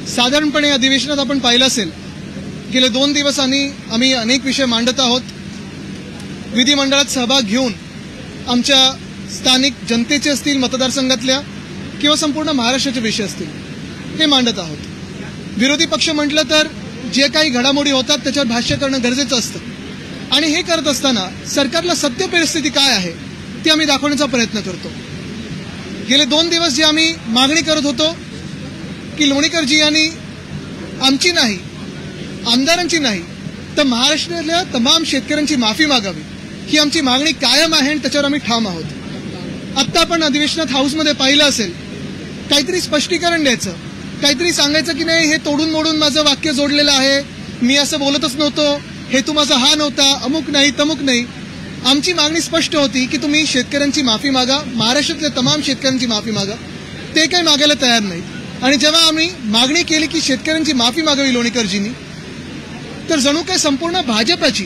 साधारणपणे अधिवेशनात आपण पाहिलं असेल, गेले 2 दिवस आम्ही अनेक विषय मांडत आहोत. विधिमंडळात सहभाग घेऊन आमच्या स्थानिक जनतेचे असतील, मतदारसंघातल्या किंवा संपूर्ण महाराष्ट्राचे विषय असतील, हे मांडत आहोत. विरोधी पक्ष म्हटलं तर जे काही घडामोडी होतात त्याच्यावर भाष्य करणं गरजेचं असतं. आणि हे करत असताना सरकारला सत्य परिस्थिती काय आहे ती आम्ही दाखवण्याचा प्रयत्न करतो. गेले 2 दिवस जी आम्ही मागणी करत होतो की लोणीकरजी यांनी आमची नाही, आमदारांची नाही, तर महाराष्ट्रातल्या तमाम शेतकऱ्यांची माफी मागावी, ही आमची मागणी कायम आहे आणि त्याच्यावर आम्ही ठाम आहोत. आत्ता आपण अधिवेशनात हाऊसमध्ये पाहिलं असेल, काहीतरी स्पष्टीकरण द्यायचं, काहीतरी सांगायचं की नाही हे तोडून मोडून माझं वाक्य जोडलेलं आहे, मी असं बोलतच नव्हतो, हेतू माझा हा नव्हता, अमुक नाही तमुक नाही. आमची मागणी स्पष्ट होती की तुम्ही शेतकऱ्यांची माफी मागा, महाराष्ट्रातल्या तमाम शेतकऱ्यांची माफी मागा. ते काही मागायला तयार नाहीत. आणि जेव्हा आम्ही मागणी केली की शेतकऱ्यांची माफी मागावी लोणीकरजींनी, तर जणू काय संपूर्ण भाजपाची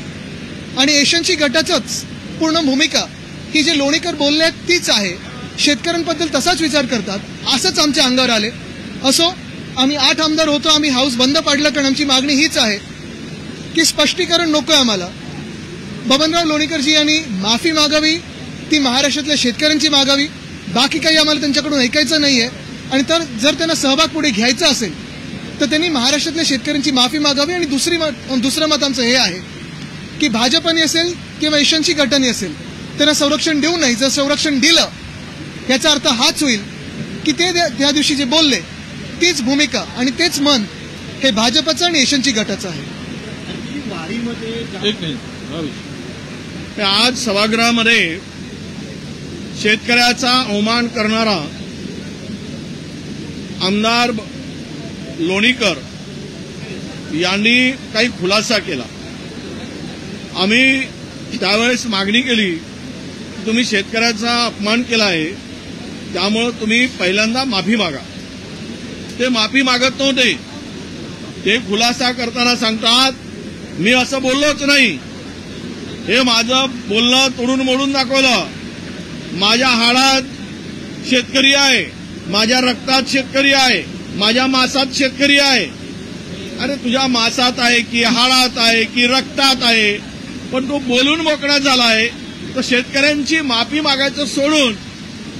आणि एशनची गटाचंच पूर्ण भूमिका ही जे लोणीकर बोलले आहेत तीच आहे, शेतकऱ्यांबद्दल तसाच विचार करतात, असंच आमच्या अंगावर आले. असो, आम्ही 8 आमदार होतो, आम्ही हाऊस बंद पाडलं, कारण आमची मागणी हीच आहे की स्पष्टीकरण नकोय आम्हाला. बबनराव लोणीकरजी यांनी माफी मागावी, ती महाराष्ट्रातल्या शेतकऱ्यांची मागावी, बाकी काही आम्हाला त्यांच्याकडून ऐकायचं नाहीये. आणि तर जर त्यांना सहभाग पुढे घ्यायचा असेल तर त्यांनी महाराष्ट्रातल्या शेतकऱ्यांची माफी मागावी. आणि दुसरं मत आमचं हे आहे की भाजपने असेल किंवा एशनची गटाने असेल त्यांना संरक्षण देऊ नाही. जर संरक्षण दिलं याचा अर्थ हाच होईल की ते त्या दिवशी जे बोलले तीच भूमिका आणि तेच मन हे भाजपचं आणि एशनची गटाचं आहे. आज सभागृहामध्ये शेतकऱ्याचा अवमान करणारा आमदार लोणीकर यांनी काही खुलासा केला. आम्ही त्यावेळेस मागणी केली की तुम्ही शेतकऱ्याचा अपमान केला आहे, त्यामुळे तुम्ही पहिल्यांदा माफी मागा. ते माफी मागत नव्हते. ते खुलासा करताना सांगतात मी असं बोललोच नाही, हे माझं बोलणं तोडून मोडून दाखवलं. माझ्या हाडात शेतकरी आहे, माझ्या रक्तात शेतकरी आहे, माझ्या मांसात शेतकरी आहे. अरे तुझ्या मांसात आहे की हाडात आहे की रक्तात आहे, पण तो बोलून मोकळा झाला आहे. तर शेतकऱ्यांची माफी मागायचं सोडून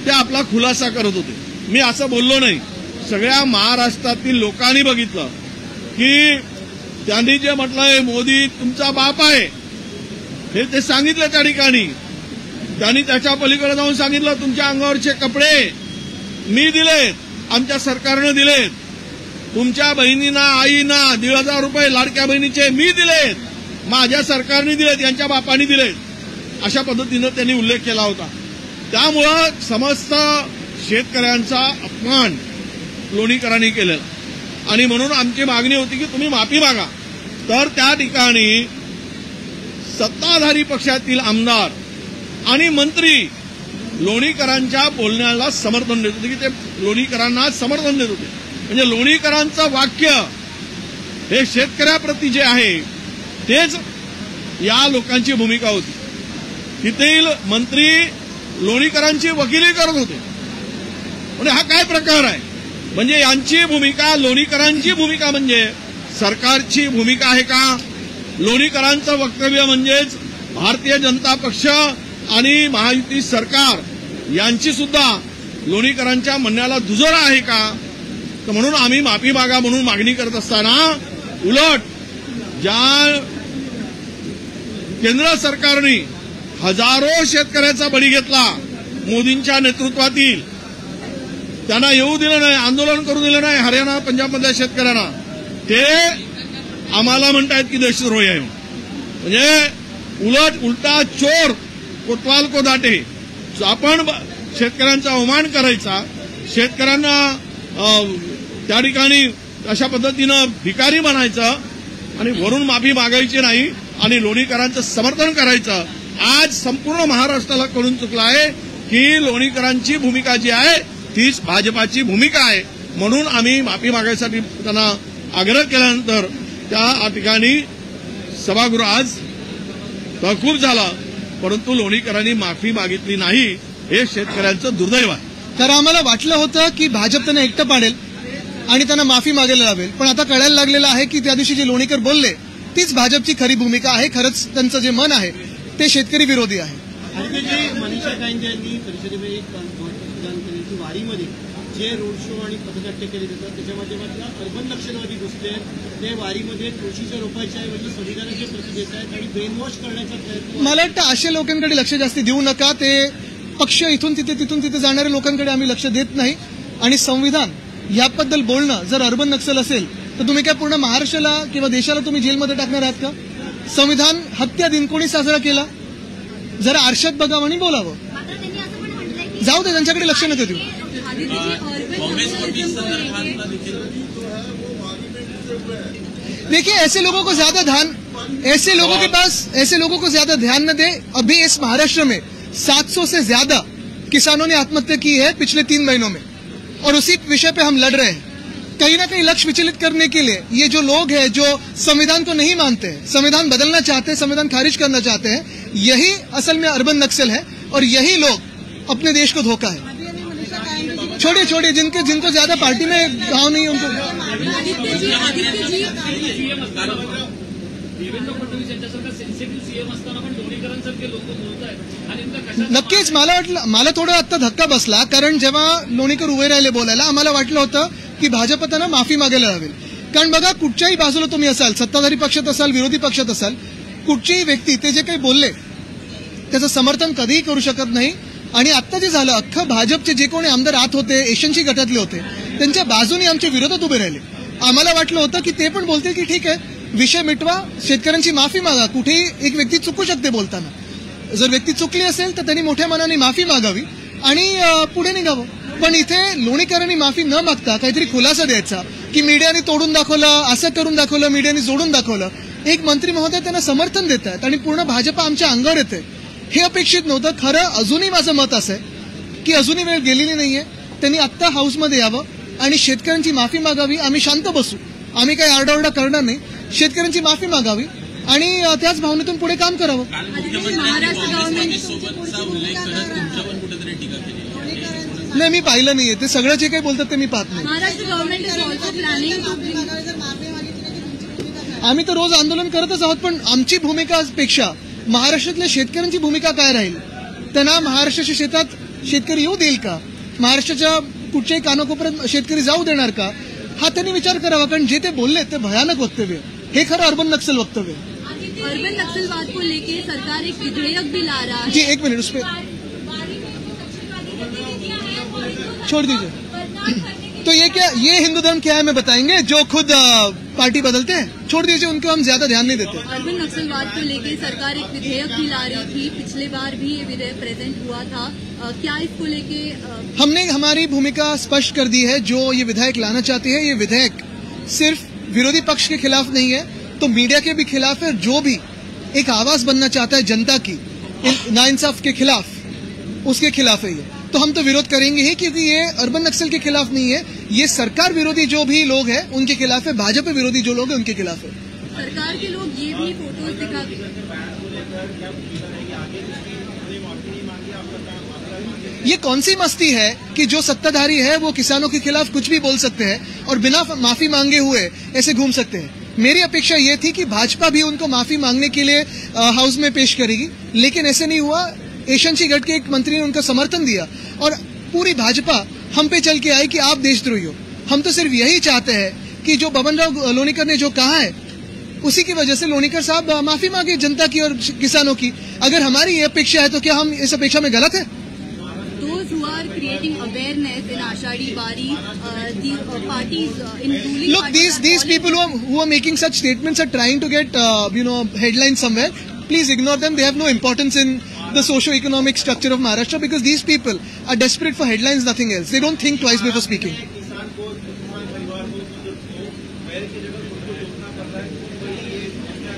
ते आपला खुलासा करत होते. मी असं बोललो नाही. सगळ्या महाराष्ट्रातील लोकांनी बघितलं की त्यांनी जे म्हटलंय मोदी तुमचा बाप आहे हे ते सांगितलं त्या ठिकाणी. त्यांनी त्याच्या पलीकडे जाऊन सांगितलं तुमच्या अंगावरचे कपडे मी दिलेत, आमच्या सरकारनं दिलेत, तुमच्या बहिणींना आईना 1,500 रुपये लाडक्या बहिणीचे मी दिलेत, माझ्या सरकारने दिलेत, यांच्या बापांनी दिलेत. अशा पद्धतीनं त्यांनी उल्लेख केला होता. त्यामुळं समस्त शेतकऱ्यांचा अपमान लोणीकरांनी केलेला. आणि म्हणून आमची मागणी होती की तुम्ही माफी मागा. तर त्या ठिकाणी सत्ताधारी पक्षातील आमदार आणि मंत्री लोणीकरांच्या बोलण्याला समर्थन देत होते, की ते लोणीकरांना समर्थन देत होते. म्हणजे लोणीकरांचं वाक्य हे शेतकऱ्याप्रती जे आहे तेच या लोकांची भूमिका होती. तिथील मंत्री लोणीकरांची वकिली करत होते. म्हणजे हा काय प्रकार आहे? म्हणजे यांची भूमिका, लोणीकरांची भूमिका म्हणजे सरकारची भूमिका आहे का? लोणीकरांचं वक्तव्य म्हणजेच भारतीय जनता पक्ष आणि महायुती सरकार यांची सुद्धा लोणीकरांच्या म्हणण्याला दुजोरा आहे का? तर म्हणून आम्ही माफी मागा म्हणून मागणी करत असताना उलट ज्या केंद्र सरकारने हजारो शेतकऱ्याचा बळी घेतला मोदींच्या नेतृत्वातील, त्यांना येऊ दिलं नाही, आंदोलन करू दिलं नाही हरियाणा पंजाबमधल्या शेतकऱ्यांना, ते आम्हाला म्हणतायत की देशद्रोही आहे. म्हणजे उलटा चोर कोतवाल को दाटे. आपण शेतकऱ्यांचा अवमान करायचा, शेतकऱ्यांना त्या ठिकाणी अशा पद्धतीनं भिकारी म्हणायचं आणि वरून माफी मागायची नाही आणि लोणीकरांचं समर्थन करायचं. आज संपूर्ण महाराष्ट्राला कळून चुकलं आहे की लोणीकरांची भूमिका जी आहे तीच भाजपाची भूमिका आहे. म्हणून आम्ही माफी मागायसाठी त्यांना आग्रह केल्यानंतर त्या ठिकाणी सभागृह आज तहकूब झाला, परंतु लोणीकरांनी माफी मागितली नाही. हे शेतकऱ्यांचं दुर्दैव आहे. तर आम्हाला वाटलं होतं की भाजप त्यांना एकटं पाडेल, आणि त्यांना माफी मागायला लावेल. पण आता कळायला लागलेलं आहे की त्या दिवशी जे लोणीकर बोलले तीच भाजपची खरी भूमिका आहे. खरंच त्यांचं जे मन आहे ते शेतकरी विरोधी आहे. आणि जे मनीषा कायंदे यांनी परिषदेमध्ये एक मतदान केले की वारीमध्ये जे रोड शो आणि पथनाट्य केले जातात त्याच्या माध्यमातून अर्बन नक्षलवादी घुसले आहेत. ते वारीमध्ये तुळशीच्या रोपाच्या ऐवजी संविधानाचे प्रती देत आहेत आणि ब्रेन वॉश करण्याचा प्रयत्न. मला वाटतं अशा लोकांकडे लक्ष जास्त देऊ नका. ते पक्ष इथून तिथे जाणाऱ्या लोकांकडे आम्ही लक्ष देत नाही. आणि संविधान याबद्दल बोलणं जर अर्बन नक्सल असेल तर तुम्ही काय पूर्ण महाराष्ट्राला किंवा देशाला तुम्ही जेलमध्ये टाकणार आहात का? संविधान हत्या दिन कोणी साजरा केला? जरा आरशात बघावं आणि बोलावं. जाऊ दे, त्यांच्याकडे लक्ष नका देऊ. देखिए, ऐसे लोगों को ज्यादा ध्यान न दे. अभी इस महाराष्ट्र में 700 से ज्यादा किसानों ने आत्महत्या की है पिछले 3 महीनों में, और उसी विषय पे हम लड़ रहे हैं. कहीं ना कहीं लक्ष्य विचलित करने के लिए ये जो लोग हैं जो संविधान को नहीं मानते हैं, संविधान बदलना चाहते हैं, संविधान खारिज करना चाहते हैं, यही असल में अर्बन नक्सल है और यही लोग अपने देश को धोखा है. छोड़िए, जिनको ज्यादा पार्टी में गांव नहीं है उनको. नक्कीच मला थोडं आता धक्का बसला, कारण जेव्हा लोणीकर उभे राहिले बोलायला आम्हाला वाटलं होतं की भाजप त्यांना माफी मागायला हवी. कारण बघा, कुठच्याही बाजूला तुम्ही असाल, सत्ताधारी पक्षात असाल, विरोधी पक्षात असाल, कुठचीही व्यक्ती ते जे काही बोलले त्याचं समर्थन कधीही करू शकत नाही. आणि आता जे झालं, अख्खं भाजपचे जे कोणी आमदार आत होते, एशनची गटातले होते, त्यांच्या बाजूने आमच्या विरोधात उभे राहिले. आम्हाला वाटलं होतं की ते पण बोलतील की ठीक आहे, विषय मिटवा, शेतकऱ्यांची माफी मागा. कुठेही एक व्यक्ती चुकू शकते बोलताना. जर व्यक्ती चुकली असेल तर त्यांनी मोठ्या मनाने माफी मागावी आणि पुढे निघावं. पण इथे लोणीकरांनी माफी न मागता काहीतरी खुलासा द्यायचा की मीडियाने तोडून दाखवलं, असं करून दाखवलं, मीडियाने जोडून दाखवलं. एक मंत्री महोदय त्यांना समर्थन देत आहेत आणि पूर्ण भाजप आमच्या अंगावर येते, हे अपेक्षित नव्हतं. खरं अजूनही माझं मत असं आहे की अजूनही वेळ गेलेली नाहीये. त्यांनी आत्ता हाऊसमध्ये यावं आणि शेतकऱ्यांची माफी मागावी. आम्ही शांत बसू, आम्ही काही आरडाओरडा करणार नाही. शेतकऱ्यांची माफी मागावी आणि त्याच भावनेतून पुढे काम करावं. नाही, मी पाहिलं नाहीये ते सगळं जे काही बोलतात ते मी पाहत नाही. आम्ही तर रोज आंदोलन करतच आहोत, पण आमची भूमिकापेक्षा महाराष्ट्रातल्या शेतकऱ्यांची भूमिका काय राहील? त्यांना महाराष्ट्राच्या शेतात शेतकरी येऊ देईल का? महाराष्ट्राच्या कुठच्याही कानाकोपऱ्यात शेतकरी जाऊ देणार का? हा त्यांनी विचार करावा. कारण जे ते बोलले ते भयानक वक्तव्य, हे खरं अर्बन नक्सल वक्तव्य. अर्बन नक्सलवाद को लेके सरकार एक विधेयक भी ला रहा है. जी, एक मिनट, उस पर छोड़ दीजिए. तो ये हिंदू धर्म क्या है मैं बताएंगे, जो खुद पार्टी बदलते हैं. छोड़ दीजिए, उनको हम ज्यादा ध्यान नहीं देते. अर्बन नक्सलवाद को लेकर सरकार एक विधेयक भी ला रही थी, पिछले बार भी ये विधेयक प्रेजेंट हुआ था. क्या इसको लेके हमने हमारी भूमिका स्पष्ट कर दी है. जो ये विधेयक लाना चाहते हैं, ये विधेयक सिर्फ विरोधी पक्ष के खिलाफ नहीं है, तो मीडिया के भी खिलाफ है. जो भी एक आवाज बनना चाहता है जनता की नाइंसाफ के खिलाफ, उसके खिलाफ है ये. तो हम तो विरोध करेंगे ही, क्योंकि ये अर्बन नक्सल के खिलाफ नहीं है, ये सरकार विरोधी जो भी लोग हैं उनके खिलाफ है, भाजपा विरोधी जो लोग हैं उनके खिलाफ है. सरकार के लोग ये भी फोटोज दिखा ये कौन सी मस्ती है कि जो सत्ताधारी है वो किसानों के खिलाफ कुछ भी बोल सकते हैं और बिना माफी मांगे हुए ऐसे घूम सकते हैं. मेरी अपेक्षा ये थी कि भाजपा भी उनको माफी मांगने के लिए हाउस में पेश करेगी, लेकिन ऐसे नहीं हुआ. एशनची गट के एक मंत्री ने उनका समर्थन दिया और पूरी भाजपा हम पे चल के आई कि आप देशद्रोही हो. हम तो सिर्फ यही चाहते हैं कि जो बबनराव लोणीकर ने जो कहा है उसी की वजह से लोणीकर साहब माफी मांगे जनता की और किसानों की. अगर हमारी ये अपेक्षा है तो क्या हम इस अपेक्षा में गलत है? Those who are creating awareness in Ashadi Wari, the parties in ruling. Look, these people who are making such statements are trying to get headlines somewhere. Please ignore them. They have no importance in the socio-economic structure of Maharashtra, because these people are desperate for headlines, nothing else. They don't think twice before speaking.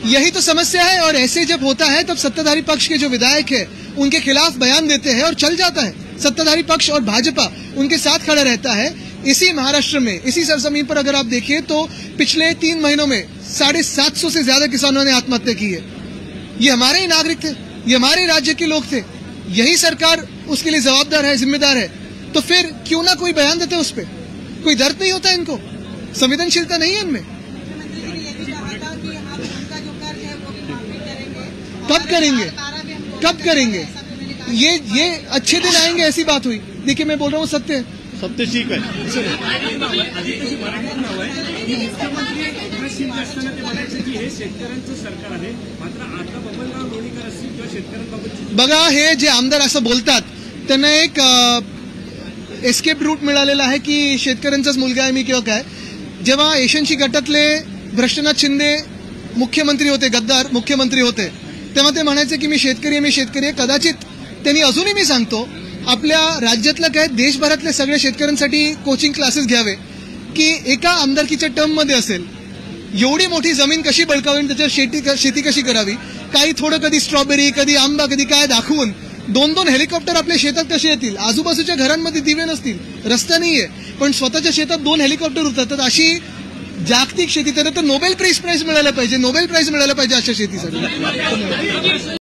यही तो समस्या है. और ऐसे जब होता है तब सत्ताधारी पक्ष के जो विधायक है उनके खिलाफ बयान देते हैं और चल जाता है. सत्ताधारी पक्ष और भाजपा उनके साथ खड़ा रहता है. इसी महाराष्ट्र में, इसी सरजमीन पर अगर आप देखिए तो पिछले 3 महीनों में 750 से ज्यादा किसानों ने आत्महत्या की है. ये हमारे ही नागरिक थे, ये हमारे राज्य के लोग थे. यही सरकार उसके लिए जवाबदार है, जिम्मेदार है. तो फिर क्यों ना कोई बयान देते उस पर? कोई दर्द नहीं होता इनको? संवेदनशीलता नहीं है इनमें। कब करेंगे, कब करेंगे? ये अच्छे दिन आएंगे ऐसी बात हुई। देखिए मैं बोल रहा हूँ सत्य है। सत्य ठीक आहे. शिंदे असताना ते म्हणायचं की हे शेतकऱ्यांचं सरकार आहे, मात्र आता बबनराव लोणीकर असतील किंवा शेतकऱ्यांबाबतची बघा, हे जे आमदार असं बोलतात त्यांना एक एस्केप रूट मिळालेला आहे की शेतकऱ्यांचाच मुलगा आहे मी किंवा काय. जेव्हा एशियनशी गटातले भ्रष्टनाथ शिंदे मुख्यमंत्री होते, गद्दार मुख्यमंत्री होते, तेव्हा ते म्हणायचे की मी शेतकरी आहे. कदाचित त्यांनी अजूनही मी सांगतो आपल्या राज्यातल्या काय देशभरातल्या सगळ्या शेतकऱ्यांसाठी कोचिंग क्लासेस घ्यावे की एका आमदारकीच्या टर्ममध्ये असेल एवढी मोठी जमीन कशी बळकावी, त्याच्यावर शेती कशी करावी, काही थोडं कधी स्ट्रॉबेरी, कधी आंबा, कधी काय दाखवून 2-2 हेलिकॉप्टर आपल्या शेतात कसे येतील? आजूबाजूच्या घरांमध्ये दिवे नसतील, रस्ता नाहीये, पण स्वतःच्या शेतात 2 हेलिकॉप्टर उतरतात. अशी जागतिक शेती, तर नोबेल प्राइज मिळायला पाहिजे, नोबेल प्राइज मिळायला पाहिजे अशा शेतीसाठी.